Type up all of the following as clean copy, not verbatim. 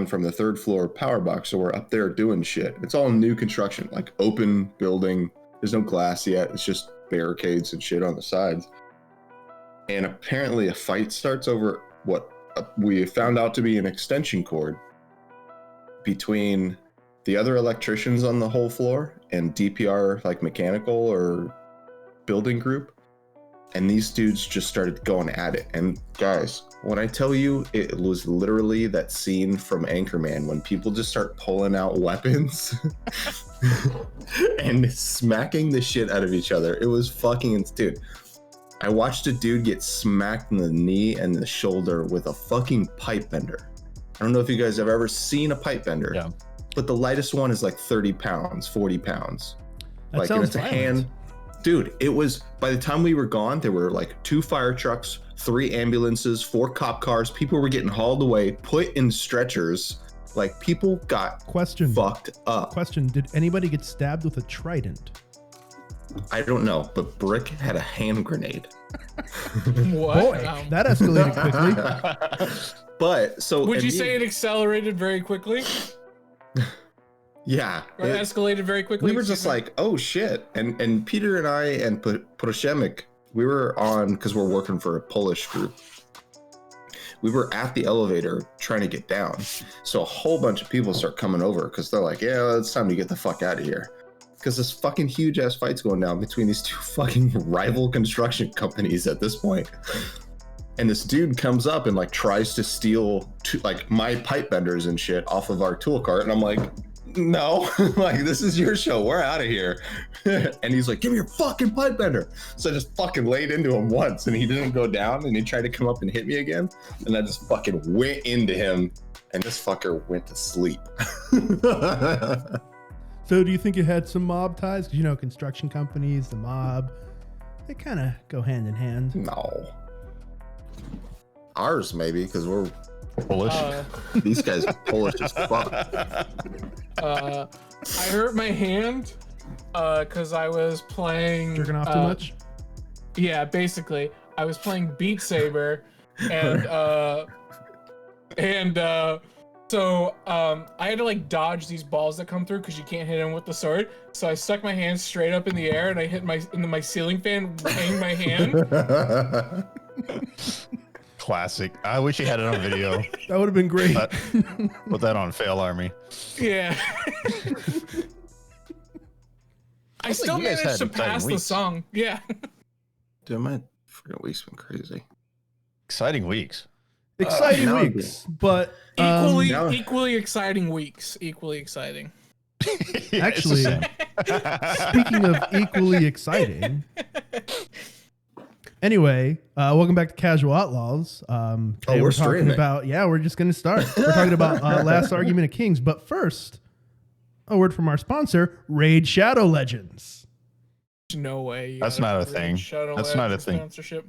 coming from the third floor power box, so we're up there doing shit. It's all new construction, like open building. There's no glass yet. It's just barricades and shit on the sides. And apparently a fight starts over what we found out to be an extension cord between the other electricians on the whole floor and DPR, like mechanical or building group. And these dudes just started going at it. And guys, when I tell you, it was literally that scene from Anchorman when people just start pulling out weapons and smacking the shit out of each other. It was fucking, dude. I watched a dude get smacked in the knee and the shoulder with a fucking pipe bender. I don't know if you guys have ever seen a pipe bender, but the lightest one is like 30 pounds, 40 pounds. That like, sounds and it's a hand. Dude, it was, by the time we were gone, there were like 2 fire trucks, 3 ambulances, 4 cop cars. People were getting hauled away, put in stretchers. Like, people got fucked up. Question, did anybody get stabbed with a trident? I don't know, but Brick had a hand grenade. What? Boy, that escalated quickly. But, so... Would you say it accelerated very quickly? Yeah. Or escalated very quickly? We were just like, oh shit. And Peter and I and Potoshemik, we were on, because we're working for a Polish group. We were at the elevator trying to get down. So a whole bunch of people start coming over because they're like, yeah, it's time to get the fuck out of here. Because this fucking huge ass fight's going down between these 2 fucking rival construction companies at this point. And this dude comes up and like tries to steal like my pipe benders and shit off of our tool cart. And I'm like, no, like, this is your show. We're out of here. And he's like, give me your fucking pipe bender. So I just fucking laid into him once and he didn't go down and he tried to come up and hit me again. And I just fucking went into him and this fucker went to sleep. So do you think it had some mob ties? Because, you know, construction companies, the mob, they kind of go hand in hand. No. Ours, maybe, because we're Polish. These guys are Polish as fuck. I hurt my hand because I was playing... Jerking off too much? Yeah, basically. I was playing Beat Saber, and so I had to like dodge these balls that come through because you can't hit them with the sword. So I stuck my hand straight up in the air and I hit into my ceiling fan, banged my hand. Classic. I wish you had it on video. That would have been great. Put that on Fail Army. Yeah. I still managed to pass the song. Yeah. Dude, my freaking week's been crazy. Exciting weeks. Exciting weeks, but equally exciting weeks. Equally exciting. Yeah, actually, speaking of equally exciting. Anyway, welcome back to Casual Outlaws. Today we're talking about, we're just going to start. We're talking about Last Argument of Kings. But first, a word from our sponsor, Raid Shadow Legends. No way. That's not a thing. That's not a thing. Sponsorship.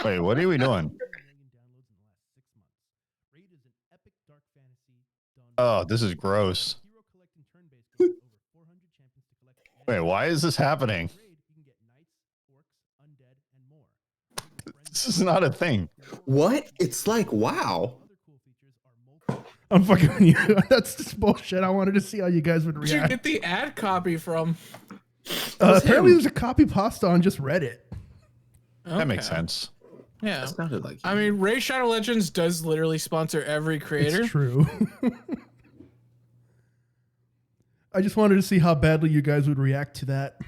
Wait, what are we doing? Oh, this is gross. Wait, why is this happening? This is not a thing. What? It's like, wow. I'm fucking with you. That's just bullshit. I wanted to see how you guys would react. Where'd you get the ad copy from? Apparently there's a copy pasta on just Reddit. Okay. That makes sense. Yeah. That sounded like I mean, Raid Shadow Legends does literally sponsor every creator. It's true. I just wanted to see how badly you guys would react to that.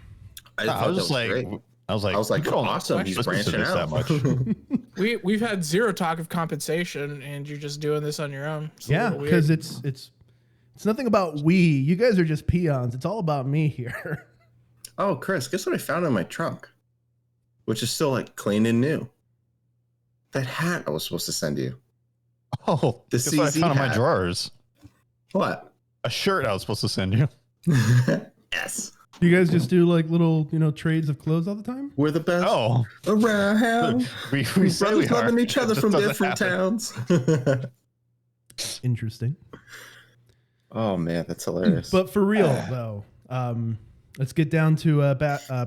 I was like, awesome. He's branching out. That much. We've had zero talk of compensation, and you're just doing this on your own. Yeah, because it's nothing about we. You guys are just peons. It's all about me here. Oh, Chris, guess what I found in my trunk, which is still like clean and new. That hat I was supposed to send you. Oh, the guess what I found in my drawers. What? A shirt I was supposed to send you. Yes. Do you guys just do like little, trades of clothes all the time? We're the best around. We say we are. Loving each other from different towns. Interesting. Oh man, that's hilarious. But for real though, let's get down to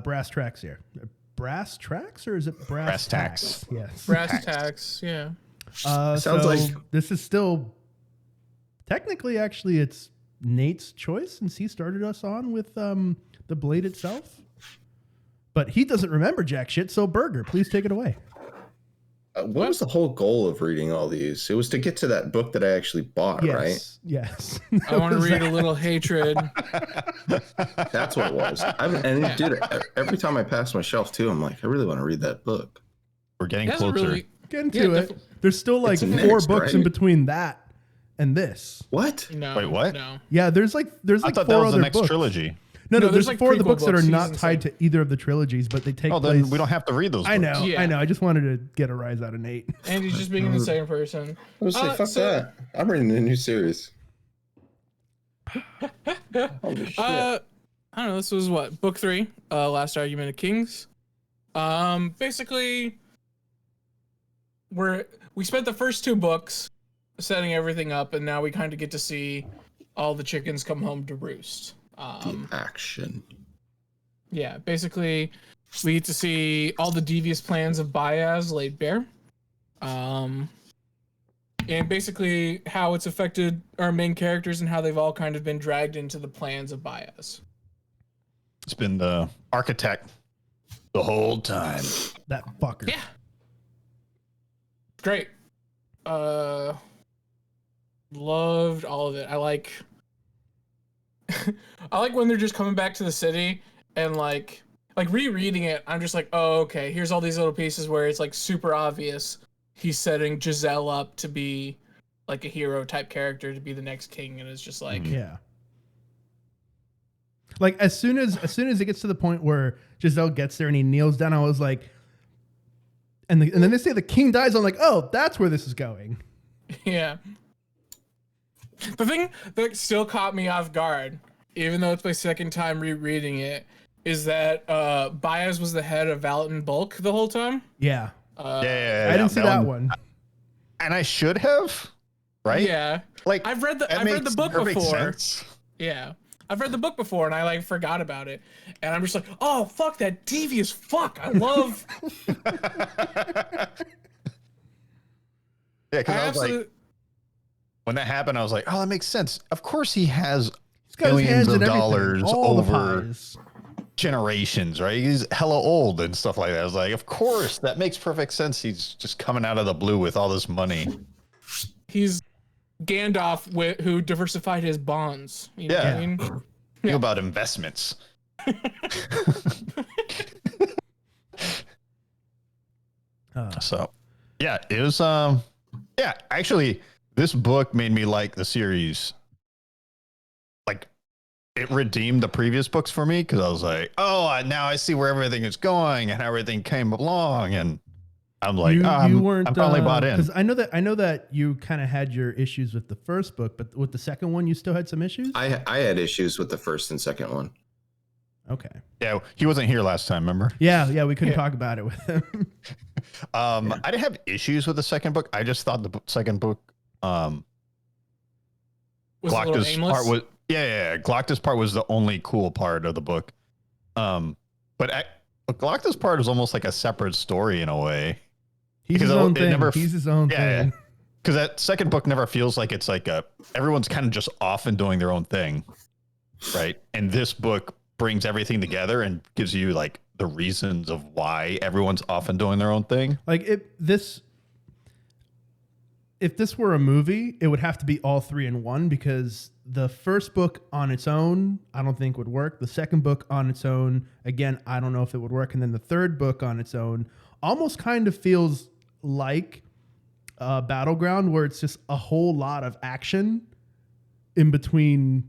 brass tacks here. brass tracks or is it brass tacks? Yes. Brass tacks. Yeah. Sounds so like- this is still technically, actually, it's Nate's choice since he started us on with the blade itself. But he doesn't remember jack shit. So Burger, please take it away. What was the whole goal of reading all these? It was to get to that book that I actually bought, right? Yes. I want to read a little hatred. That's what it was. Dude, every time I pass my shelf too, I'm like, I really want to read that book. We're getting It hasn't closer. really- Get into Yeah, it. definitely. There's still like It's 4 next, books in right? between that and this. What? No. Wait, what? No. Yeah, there's like I 4 thought that was other the next books. trilogy. No, No, there's there's, like like, 4 of the prequel books that are books, not seasons, tied to either of the trilogies, but they take Oh, place. then we don't have to read those books. I know, Yeah. I know. I just wanted to get a rise out of Nate. Andy's just being the same person. I was like, fuck so- that. I'm reading a new series. Holy shit. I don't know. This was what, book 3, Last Argument of Kings. Basically, we spent the first 2 books setting everything up, and now we kind of get to see all the chickens come home to roost. The action. Yeah, basically, we get to see all the devious plans of Baez laid bare. And basically how it's affected our main characters and how they've all kind of been dragged into the plans of Baez. It's been the architect the whole time. That fucker. Yeah. Great. Loved all of it. I like when they're just coming back to the city and like rereading it, I'm just like, oh, okay, here's all these little pieces where it's like super obvious he's setting Giselle up to be like a hero type character to be the next king, and it's just like Yeah. Like as soon as it gets to the point where Giselle gets there and he kneels down, I was like, and then they say the king dies. I'm like, oh, that's where this is going. yeah. The thing that still caught me off guard, even though it's my second time rereading it, is that Baez was the head of Valentin Bulk the whole time. Yeah. Yeah, I didn't see that one. And I should have, right? Yeah. Like I've read the makes book perfect before. sense. Yeah. I've read the book before and I like forgot about it. And I'm just like, oh fuck, that devious fuck. I love Yeah, because I I was like, absolutely when that happened, I was like, oh, that makes sense. Of course, he has He's got his hands billions of in everything, dollars all the over pies. generations, right? He's hella old and stuff like that. I was like, of course, that makes perfect sense. He's just coming out of the blue with all this money. he's Gandalf who diversified his bonds. You know what Yeah. I mean? Think about investments. So, yeah, it was. Yeah, actually, this book made me like the series. Like, it redeemed the previous books for me because I was like, oh, now I see where everything is going and how everything came along, and I'm like, I'm finally bought in. Because I know that you kind of had your issues with the first book, but with the second one, you still had some issues. I had issues with the first and second one. Okay. Yeah, he wasn't here last time, remember? Yeah, we couldn't talk about it with him. I didn't have issues with the second book. I just thought the second book, Was a little Glocta's aimless. part was Glocta's part was the only cool part of the book. But Glocta's part was almost like a separate story in a way. He's Because his own it thing. never- He's his own Yeah, thing. because that second book never feels like it's like everyone's kind of just off and doing their own thing, right? And this book brings everything together and gives you like the reasons of why everyone's off and doing their own thing. Like if this were a movie, it would have to be all 3 in one because the first book on its own, I don't think would work. The second book on its own, again, I don't know if it would work. And then the third book on its own almost kind of feels like a Battleground where it's just a whole lot of action in between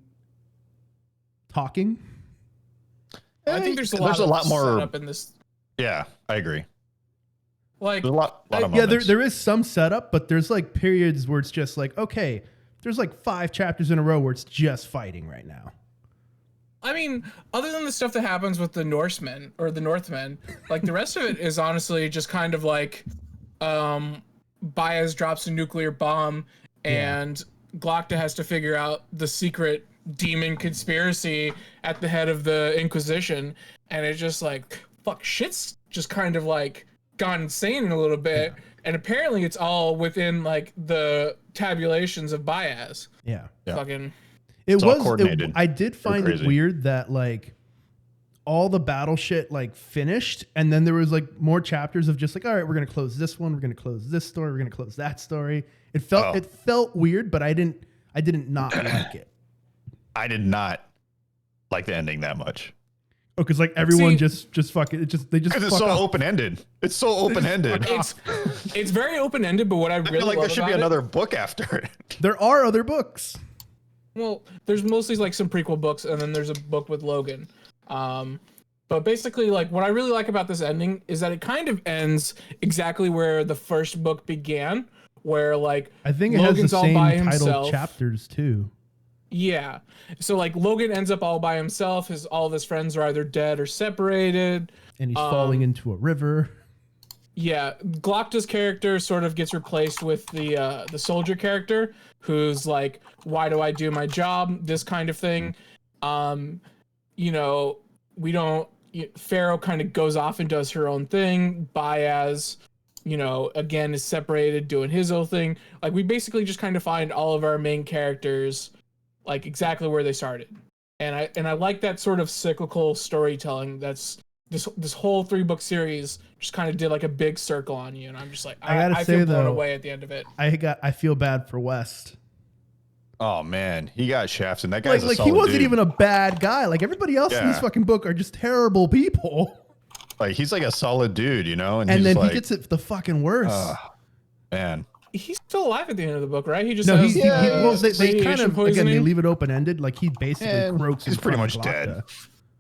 talking. I think there's a lot more. setup in this. Yeah, I agree. Like There's a lot of Yeah, moments. there is some setup, but there's like periods where it's just like, okay, there's like 5 chapters in a row where it's just fighting right now. I mean, other than the stuff that happens with the Norsemen or the Northmen, like the rest of it is honestly just kind of like Baez drops a nuclear bomb and Glocta has to figure out the secret demon conspiracy at the head of the Inquisition, and it's just like, fuck, shit's just kind of like gone insane in a little bit. Yeah. And apparently it's all within like the tabulations of Baez. Yeah. Fucking. It was coordinated. I did find it weird that like all the battle shit like finished, and then there was like more chapters of just like, all right, we're gonna close this one, we're gonna close this story, we're gonna close that story. It felt weird, but I didn't not like it. I did not like the ending that much. Oh, because like everyone just fucking because it's so open ended. It's so open ended. It's very open ended, but what I really feel like love there should be another book after it. There are other books. Well, there's mostly like some prequel books, and then there's a book with Logan. But basically, like what I really like about this ending is that it kind of ends exactly where the first book began, where like I think it Logan's has the all same by titled himself. chapters too. Yeah, so like Logan ends up all by himself. All of his friends are either dead or separated, and he's falling into a river. Yeah, Glocta's character sort of gets replaced with the soldier character, who's like, "Why do I do my job?" This kind of thing. You know, we don't. Pharaoh kind of goes off and does her own thing. Baez, you know, again is separated, doing his own thing. Like we basically just kind of find all of our main characters, like exactly where they started, and I like that sort of cyclical storytelling. That's this whole 3-book series just kind of did like a big circle on you, and I'm just like, I feel blown away at the end of it. I feel bad for West. Oh man, he got shafted. That guy's like he wasn't even a bad guy. Like everybody else in this fucking book are just terrible people. Like he's like a solid dude, you know, and then like, he gets it the fucking worst. Man. He's still alive at the end of the book, right? He just they kind of poisoning. Again, they leave it open ended. Like he basically croaks. He's pretty much dead.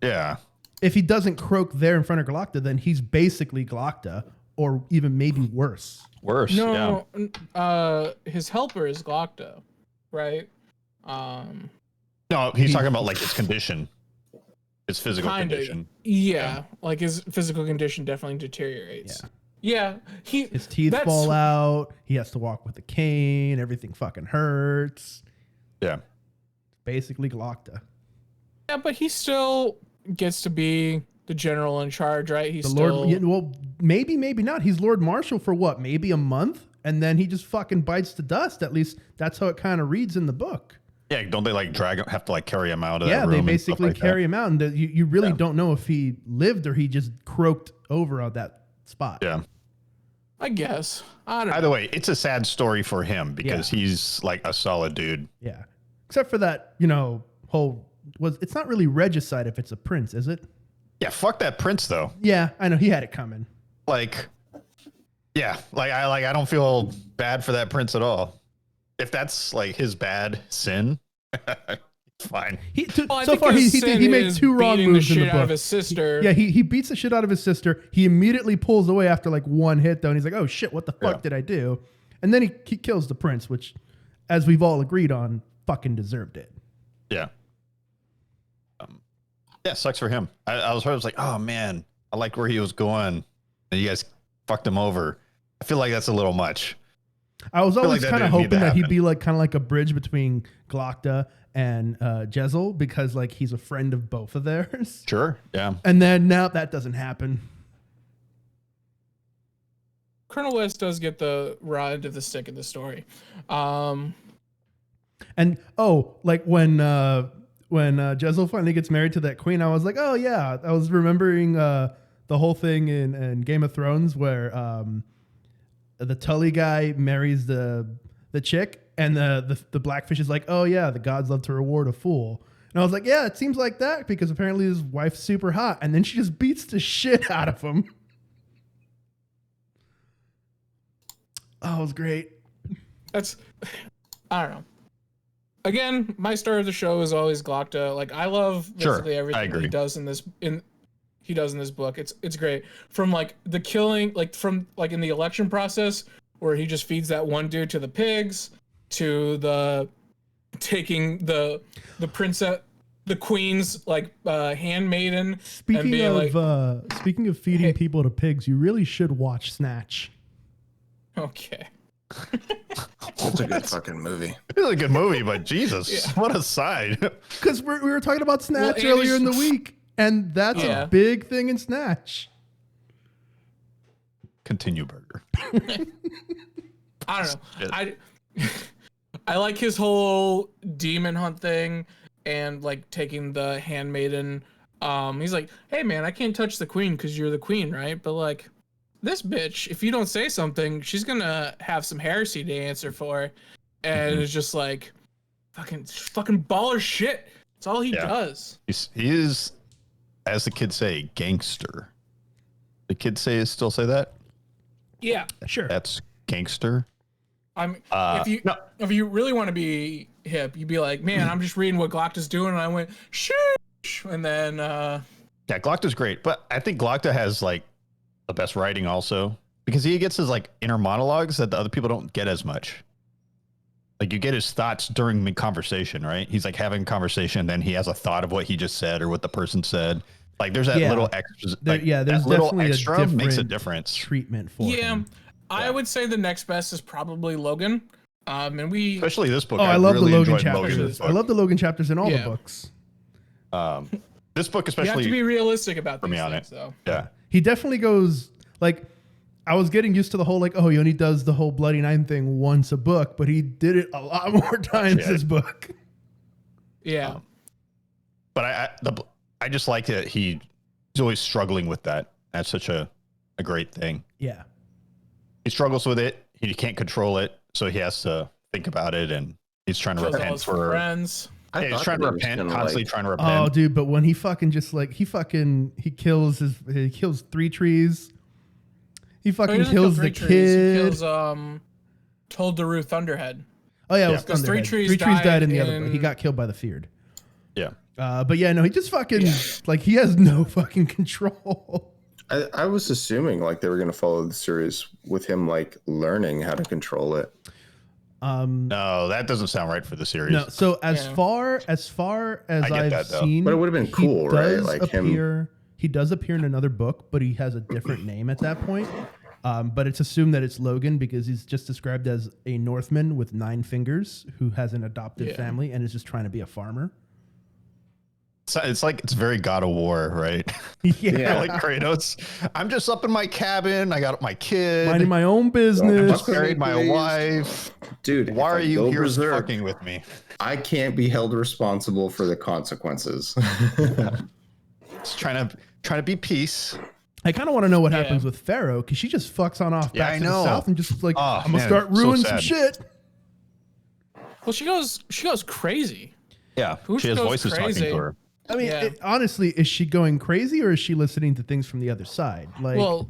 Yeah. If he doesn't croak there in front of Glocta, then he's basically Glocta, or even maybe worse. No, his helper is Glocta, right? No, he's talking about like his condition, his physical condition. Yeah, like his physical condition definitely deteriorates. Yeah, his teeth fall out. He has to walk with a cane. Everything fucking hurts. Yeah, basically Glocta. Yeah, but he still gets to be the general in charge, right? He's the Lord. Yeah, well, maybe not. He's Lord Marshal for what? Maybe a month, and then he just fucking bites the dust. At least that's how it kind of reads in the book. Yeah, don't they like have to like carry him out of that room? Yeah, they basically carry him out, and you really don't know if he lived or he just croaked over on that spot. Yeah. I guess. I don't know. Either way, it's a sad story for him because he's like a solid dude. Yeah. Except for that, it's not really regicide if it's a prince, is it? Yeah, fuck that prince though. Yeah, I know he had it coming. Like, yeah, I don't feel bad for that prince at all. If that's like his bad sin, it's fine. So far, he made 2 wrong moves in the book. Out of his sister. He beats the shit out of his sister. He immediately pulls away after like 1 hit, though, and he's like, "Oh shit, what the fuck did I do?" And then he kills the prince, which, as we've all agreed on, fucking deserved it. Yeah. Yeah, sucks for him. I was like, oh man, I liked where he was going, and you guys fucked him over. I feel like that's a little much. I was always kind of hoping that he'd be like kind of like a bridge between Glocta and Jezzel, because like he's a friend of both of theirs. Sure, yeah. And then now that doesn't happen. Colonel West does get the raw end of the stick in the story. And like when Jezzel finally gets married to that queen, I was like, oh yeah. I was remembering the whole thing in Game of Thrones where the Tully guy marries the chick, and the Blackfish is like, oh yeah, the gods love to reward a fool. And I was like, yeah, it seems like that, because apparently his wife's super hot, and then she just beats the shit out of him. Oh, it was great. I don't know. Again, my star of the show is always Glocta. Like I love basically everything he does in this book. It's great. From like the killing, like from like in the election process where he just feeds that one dude to the pigs, to the taking the princess, the queen's like handmaiden. Speaking of feeding people to pigs, you really should watch Snatch. Okay. That's a good fucking movie. It's a good movie, but Jesus, what a side. Because we were talking about Snatch earlier in the week, and that's a big thing in Snatch. Continue burger. I don't know. I like his whole demon hunt thing and like taking the handmaiden. He's like, hey man, I can't touch the queen because you're the queen, right? But like this bitch, if you don't say something, she's gonna have some heresy to answer for. And it's just like fucking baller shit. That's all he does. He is, as the kids say, gangster. The kids still say that? Yeah. Sure. That's gangster. If you really want to be hip, you'd be like, man, I'm just reading what Glocta's doing, and I went, sheesh, and then yeah, Glocta's great, but I think Glocta has like the best writing also because he gets his like inner monologues that the other people don't get as much. Like you get his thoughts during the conversation, right? He's like having a conversation, then he has a thought of what he just said or what the person said. Like there's that little extra. There's that little definitely extra makes a difference. Treatment for him. I would say the next best is probably Logan. And we especially this book. Oh, I love really the Logan chapters. I love the Logan chapters in all the books. This book especially. You have to be realistic about these things, though. Yeah, he definitely goes like. I was getting used to the whole like, oh, he only does the whole Bloody Nine thing once a book, but he did it a lot more times this book. Yeah, but I just like that he's always struggling with that. That's such a great thing. Yeah, he struggles with it. He can't control it, so he has to think about it, and he's trying to repent for friends. He's trying to repent, constantly trying to repent. Oh, dude! But when he fucking just like he kills 3 trees. He fucking kills the kid. He kills Toldaru Thunderhead. Oh yeah, it was because Thunderhead. 3 trees died in the other book. He got killed by the Feared. Yeah. But yeah, no, he just fucking like he has no fucking control. I was assuming like they were gonna follow the series with him like learning how to control it. No, that doesn't sound right for the series. No, so as far as I've seen, but it would have been cool, right? Like he does appear in another book, but he has a different name at that point. But it's assumed that it's Logan because he's just described as a Northman with 9 fingers who has an adopted family and is just trying to be a farmer. It's like it's very God of War, right? Yeah, like Kratos. I'm just up in my cabin. I got my kid, minding my own business. Just married my wife, dude. Why are you here fucking with me? I can't be held responsible for the consequences. Just trying to be peace. I kind of want to know what happens with Pharaoh because she just fucks on off back to the south and just like I'm gonna start ruining some shit. Well, she goes crazy. Yeah, she has voices talking to her. I mean, honestly, is she going crazy or is she listening to things from the other side? Like,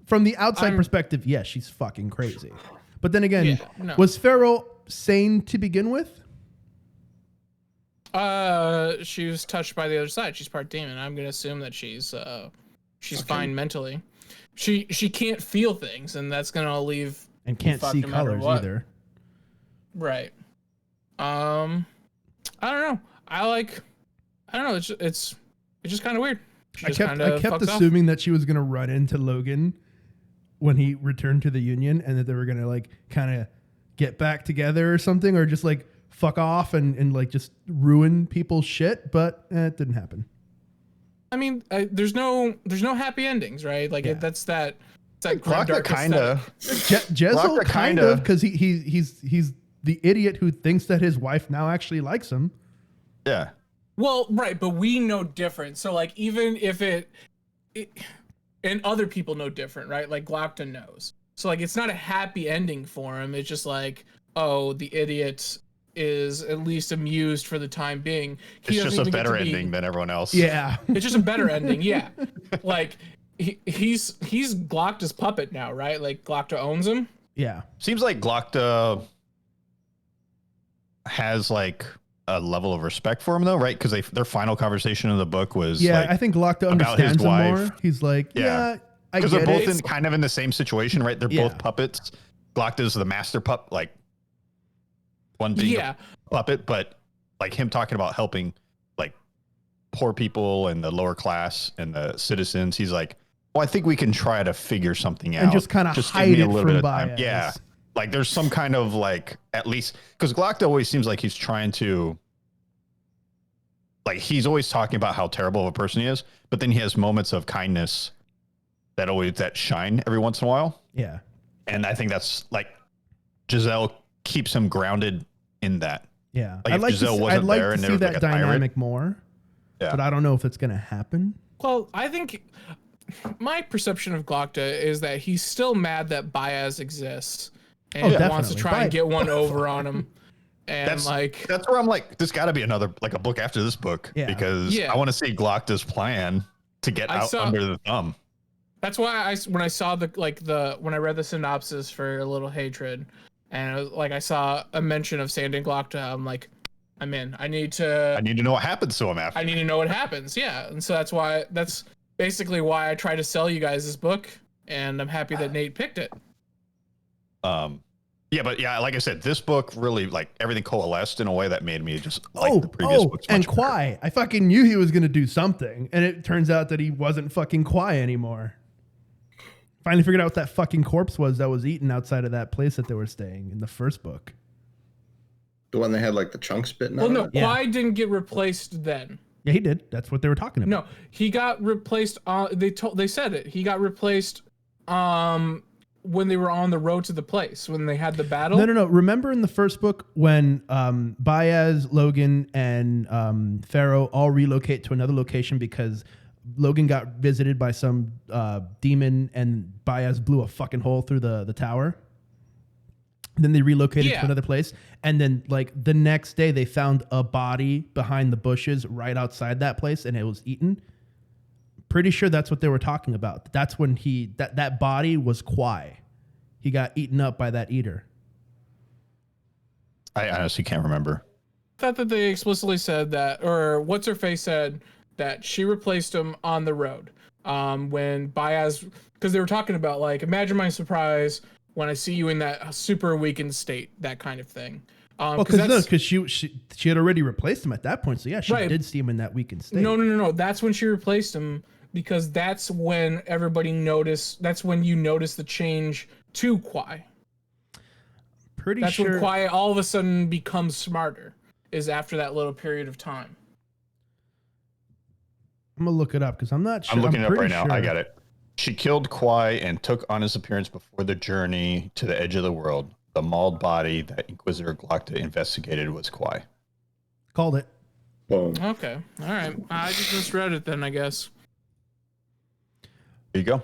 from the outside perspective, yes, she's fucking crazy. But then again, was Pharaoh sane to begin with? She was touched by the other side. She's part demon. I'm gonna assume that she's fine mentally. She can't feel things, and that's gonna leave and can't see colors either. Right. I don't know. I don't know. It's just kind of weird. I kept assuming that she was gonna run into Logan when he returned to the Union, and that they were gonna like kind of get back together or something, or just like fuck off and like just ruin people's shit. But it didn't happen. I mean, there's no happy endings, right? Like that's that. Glocta kind of. Jezzel kind of because he's the idiot who thinks that his wife now actually likes him. Yeah. Well, right, but we know different. So, like, even if it and other people know different, right? Like, Glocta knows. So, like, it's not a happy ending for him. It's just like, oh, the idiot is at least amused for the time being. It's just a better ending than everyone else. Yeah. It's just a better ending, yeah. Like, he's Glocta's puppet now, right? Like, Glocta owns him. Yeah. Seems like Glocta has, like, a level of respect for him though, right? Because their final conversation in the book was like, I think Glocta understands him more. He's like, I get it. Because they're both kind of in the same situation, right? They're both puppets. Glocta's the master pup, like one being a puppet, but like him talking about helping like poor people and the lower class and the citizens. He's like, well, I think we can try to figure something out and just kind of hide it from bias. Yeah. Like there's some kind of like, at least, because Glocta always seems like he's trying to, like he's always talking about how terrible of a person he is, but then he has moments of kindness that shine every once in a while. Yeah. And I think that's like Giselle keeps him grounded in that. Yeah. Like if Giselle wasn't I'd like there to and see there was that like a dynamic tyrant, more. Yeah. But I don't know if it's going to happen. Well, I think my perception of Glokta is that he's still mad that Baez exists and wants to try and get one over on him. And that's where I'm like, there's got to be another like a book after this book because I want to see Glokta's plan to get out under the thumb. That's why when I saw when I read the synopsis for A Little Hatred, and I saw a mention of Sand and Glokta, I'm like, I'm in. I need to know what happens to him after. I need to know what happens. Yeah, and so that's basically why I try to sell you guys this book, and I'm happy that Nate picked it. Yeah, but like I said, this book really like everything coalesced in a way that made me just like the previous books. And Kwai, I fucking knew he was gonna do something, and it turns out that he wasn't fucking Kwai anymore. Finally figured out what that fucking corpse was that was eaten outside of that place that they were staying in the first book. The one that had like the chunks bitten out. Well, no, Kwai didn't get replaced then. Yeah, he did. That's what they were talking about. No, he got replaced. They said it. He got replaced. When they were on the road to the place, when they had the battle. No. Remember in the first book when Baez, Logan, and Pharaoh all relocate to another location because Logan got visited by some demon and Baez blew a fucking hole through the tower. Then they relocated to another place. And then like the next day they found a body behind the bushes right outside that place and it was eaten. Pretty sure that's what they were talking about. That's when that body was Kwai. He got eaten up by that eater. I honestly can't remember. I thought that they explicitly said that, or what's her face said that she replaced him on the road. When Baez, because they were talking about like, imagine my surprise when I see you in that super weakened state, that kind of thing. Because she had already replaced him at that point. So yeah, she did see him in that weakened state. No. That's when she replaced him. Because that's when everybody noticed. That's when you notice the change to Kwai. That's sure. When Kwai all of a sudden becomes smarter. Is after that little period of time. I'm gonna look it up because I'm not sure. I'm looking it up right now. I got it. She killed Kwai and took on his appearance before the journey to the edge of the world. The mauled body that Inquisitor Glokta investigated was Kwai. Called it. Boom. Okay. All right. I just misread it then, I guess. There you go.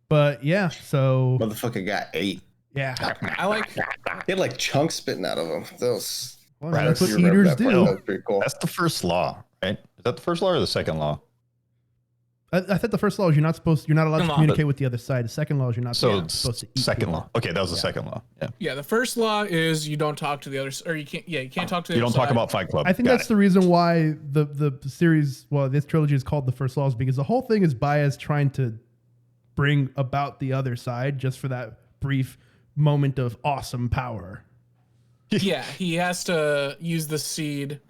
But yeah, so motherfucker got 8. Yeah, I like. He had like chunks spitting out of him. Those. Well, that's what eaters do. That was pretty cool. That's the first law, right? Is that the first law or the second law? I thought the first law is you're not allowed to communicate with the other side. The second law is you're not supposed to eat. Second law. Okay, that was the second law. Yeah. Yeah, the first law is you don't talk to the other, or you can't. Yeah, you can't talk to the other side. You don't talk about Fight Club. I think that's the reason why the series, this trilogy is called the first law, is because the whole thing is Baez trying to bring about the other side just for that brief moment of awesome power. Yeah, he has to use the seed.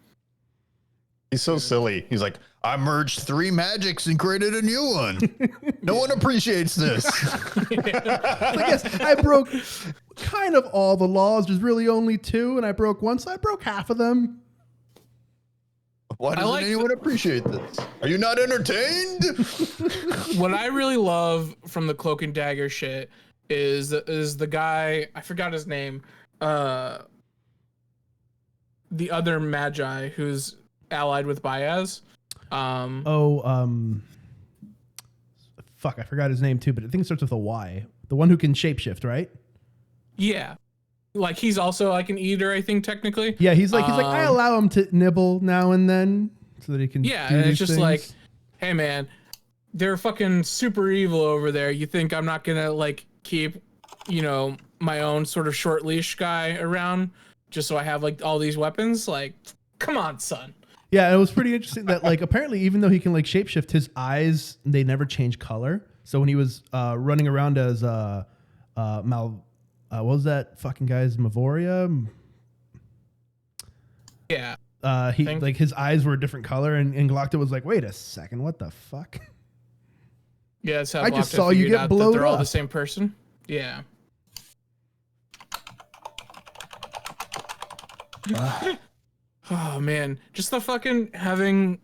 He's so silly. He's like, I merged 3 magics and created a new one. No one appreciates this. I guess I broke kind of all the laws. There's really only 2, and I broke 1, so I broke half of them. Why doesn't anyone appreciate this? Are you not entertained? What I really love from the Cloak and Dagger shit is the guy, I forgot his name, the other Magi who's allied with Baez. Fuck, I forgot his name too, but I think it starts with a Y. The one who can shapeshift, right? Yeah. Like he's also like an eater, I think technically. Yeah, he's like I allow him to nibble now and then so that he can. Yeah, and it's just things. Like, hey man, they're fucking super evil over there. You think I'm not gonna like keep, my own sort of short leash guy around just so I have like all these weapons? Like, come on, son. Yeah, it was pretty interesting that like apparently even though he can like shapeshift, his eyes they never change color. So when he was running around as what was that fucking guy's Mavoria? Yeah. Like his eyes were a different color, and Glokta was like, "Wait a second, what the fuck?" Yeah, that's how I just saw you get blown up. They're all the same person. Yeah. Oh man, just the fucking having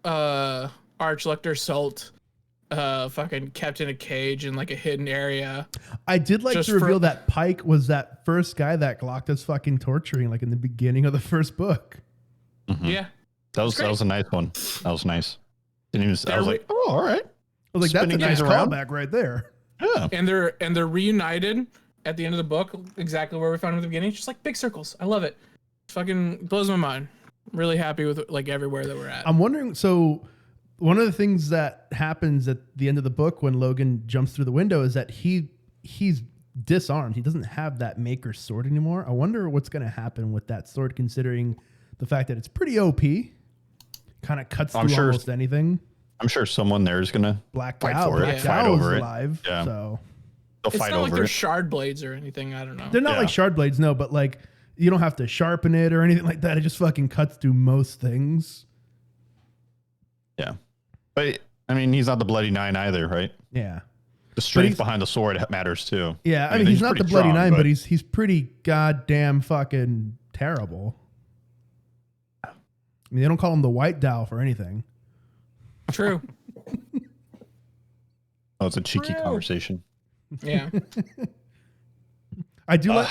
Archlector Salt fucking kept in a cage in like a hidden area. I did like Just to reveal that Pike was that first guy that Glock was fucking torturing, like in the beginning of the first book. Mm-hmm. Yeah, that was a nice one. That was nice. Didn't even. I was like, oh, all right. I was like, that's a nice around. callback right there. Yeah. And they're reunited at the end of the book, exactly where we found them at the beginning. Just like big circles. I love it. Fucking blows my mind. really happy with like everywhere that we're at. I'm wondering, so one of the things that happens at the end of the book when Logan jumps through the window is that he's disarmed. He doesn't have that Maker's sword anymore. I wonder what's going to happen with that sword, considering the fact that it's pretty OP. Kind of cuts through almost anything. I'm sure someone there is going to fight for it, fight over it. Alive, yeah. So they'll it's fight not over like they're it. shard blades or anything. I don't know. They're not like shard blades, no, but like you don't have to sharpen it or anything like that. It just fucking cuts through most things. Yeah. But I mean, he's not the Bloody Nine either, right? Yeah. The strength behind the sword matters too. Yeah, I mean he's not the Bloody Nine, but he's pretty goddamn fucking terrible. I mean, they don't call him the White Dow for anything. True. Oh, it's a cheeky conversation. Yeah. I do like.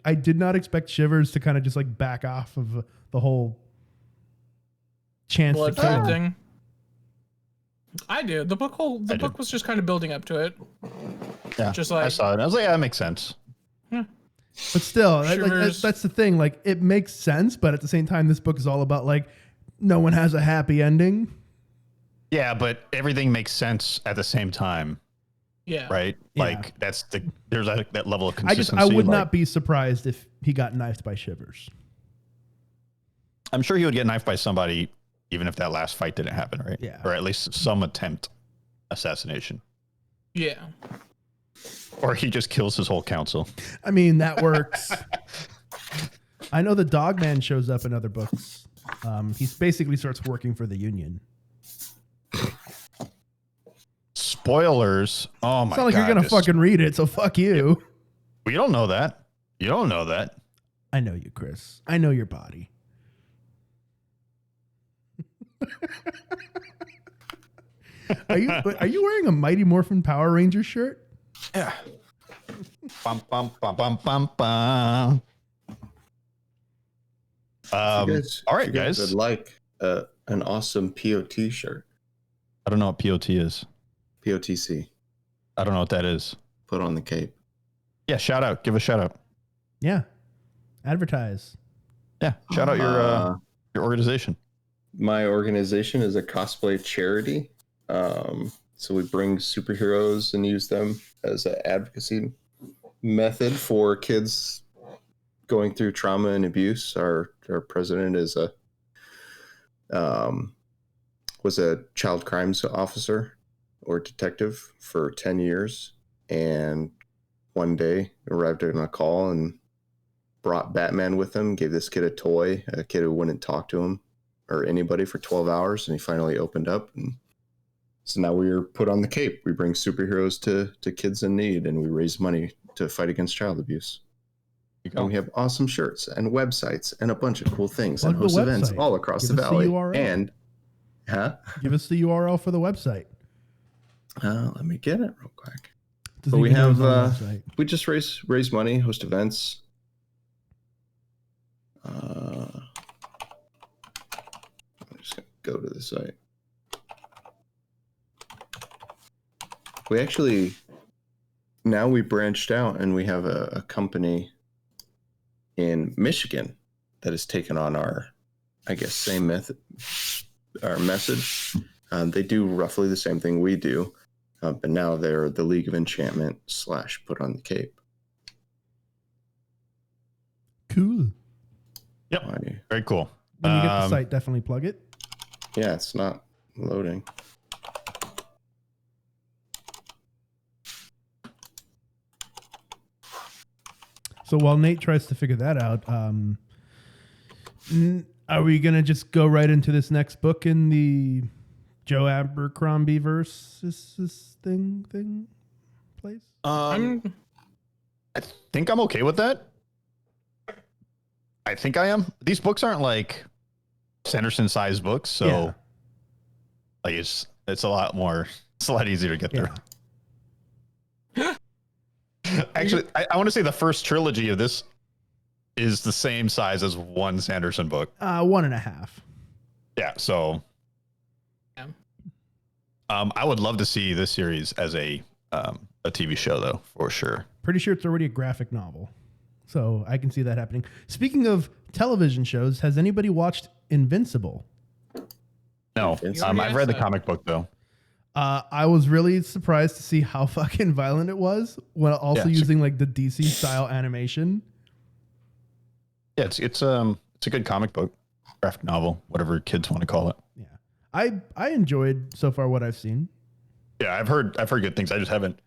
I did not expect Shivers to kind of just like back off of the whole chance blood to kill thing. I did. The book was just kind of building up to it. Yeah, just like I saw it. I was like, yeah, that makes sense. Yeah. But still, that's the thing. Like, it makes sense, but at the same time, this book is all about like no one has a happy ending. Yeah, but everything makes sense at the same time. Yeah. Right. Yeah. Like there's that level of consistency. I would not be surprised if he got knifed by Shivers. I'm sure he would get knifed by somebody, even if that last fight didn't happen, right? Yeah. Or at least some attempt assassination. Yeah. Or he just kills his whole council. I mean, that works. I know the Dogman shows up in other books. He basically starts working for the Union. Spoilers. Oh my god. It's not like you're going to fucking read it, so fuck you. We don't know that. You don't know that. I know you, Chris. I know your body. Are you wearing a Mighty Morphin Power Ranger shirt? Yeah. Bum, bum, bum, bum, bum, bum. All right, guys. Would like an awesome POT shirt. I don't know what POT is. POTC. I don't know what that is. Put on the cape. Yeah, shout out. Give a shout out. Yeah. Advertise. Yeah, shout out your organization. My organization is a cosplay charity. So we bring superheroes and use them as an advocacy method for kids going through trauma and abuse. Our president is was a child crimes officer or detective for 10 years, and one day arrived on a call and brought Batman with him, gave this kid a toy, a kid who wouldn't talk to him or anybody for 12 hours, and he finally opened up. And so now we are put on the cape. We bring superheroes to kids in need, and we raise money to fight against child abuse. And we have awesome shirts and websites and a bunch of cool things and host events all across the valley. And give us the URL for the website. Let me get it real quick. But we have we just raise money, host events. I'm just gonna go to the site. We actually now we branched out and we have a company in Michigan that has taken on our, I guess, same method, our message. They do roughly the same thing we do, but now they're the League of Enchantment / Put on the Cape. Cool. Yep. Very cool. When you get the site, definitely plug it. Yeah, it's not loading. So while Nate tries to figure that out, are we going to just go right into this next book in the Joe Abercrombie verse? This thing place? I think I'm okay with that. I think I am. These books aren't like Sanderson sized books, so like it's a lot more It's a lot easier to get through. Actually, I want to say the first trilogy of this is the same size as one Sanderson book. 1.5. Yeah, so Yeah. I would love to see this series as a TV show, though, for sure. Pretty sure it's already a graphic novel, so I can see that happening. Speaking of television shows, has anybody watched Invincible? No, I've read the comic book though. I was really surprised to see how fucking violent it was, while also using like the DC style animation. Yeah, it's a good comic book, graphic novel, whatever kids want to call it. Yeah, I enjoyed so far what I've seen. Yeah, I've heard good things. I just haven't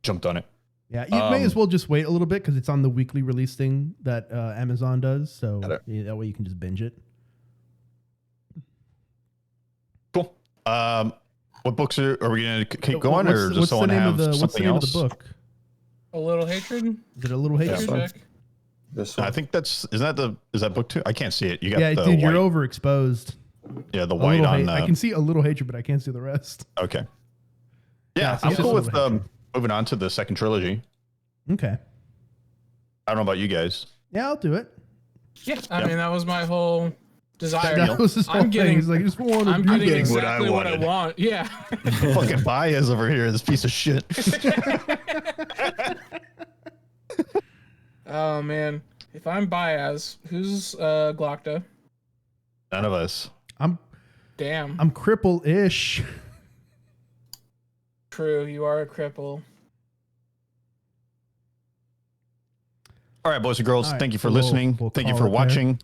jumped on it. Yeah, you may as well just wait a little bit because it's on the weekly release thing that Amazon does. So that way you can just binge it. Cool. What books are we going to keep going, or does someone have something else? What's the name of the book? A Little Hatred? Is it A Little Hatred? Yeah, This one. I think is that book 2? I can't see it. You got the dude, white. you're overexposed. Yeah, the white on. I can see A Little Hatred, but I can't see the rest. Okay. Yeah, I'm cool with moving on to the second trilogy. Okay. I don't know about you guys. Yeah, I'll do it. Yeah, I mean that was my whole desire. That was his whole thing. He's like, I just want to I'm do getting this. exactly what I want. Yeah. Fucking Baez over here, this piece of shit. Oh man, if I'm Baez, who's Glockta? None of us. I'm cripple-ish. True, you are a cripple. All right, boys and girls, All right, thank you for so listening. we'll Thank you call for it there. watching.